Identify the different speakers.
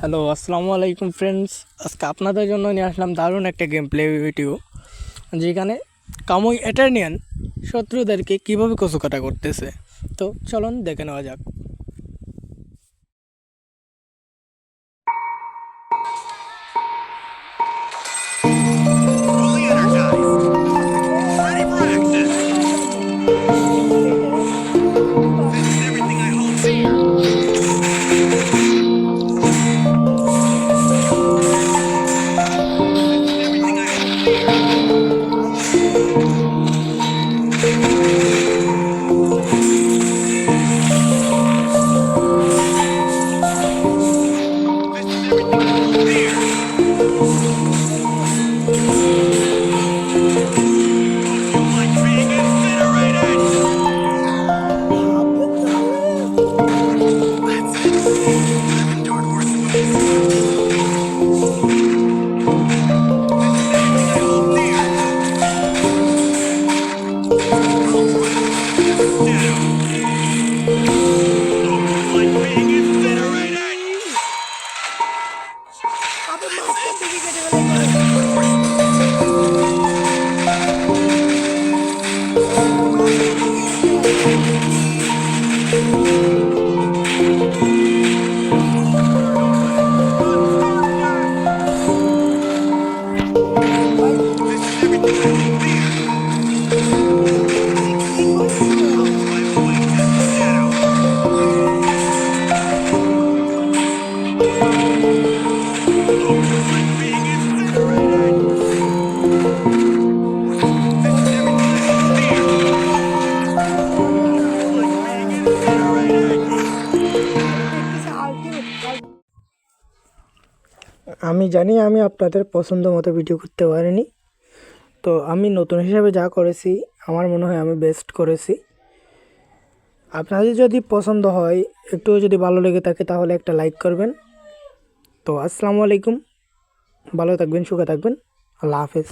Speaker 1: Hello, আসসালামু আলাইকুম friends. আজকে আপনাদের জন্য নিয়ে আসলাম দারুণ একটা গেম প্লে ভিডিও, যেখানে কামুই এটারনিয়ান শত্রুদেরকে কীভাবে কচুকাটা করতেছে। তো চলুন দেখে নেওয়া যাক।
Speaker 2: Fully energized. Ready for action. This is everything I hold dear. This is everything I hold dear. This is everything I hold dear. Don't you like being incinerated? That's it. I've endured worse than this. This is everything I hold dear. I'll try to this shadow. Don't you like being incinerated? This is everything I hold dear. I'll climb away to the shadow. Don't you like being incinerated? This is everything I hold dear. Don't you like being incinerated?
Speaker 1: আমি জানি আমি আপনাদের পছন্দ মতো video করতে পারিনি, তো আমি নতুন হিসাবে যা করেছি আমার মনে হয় আমি বেস্ট করেছি। আপনাদের যদি পছন্দ হয়, একটুও যদি ভালো লেগে থাকে, তাহলে একটা লাইক করবেন। তো আসসালামু আলাইকুম, ভালো থাকবেন, সুখে থাকবেন, আল্লাহ হাফেজ।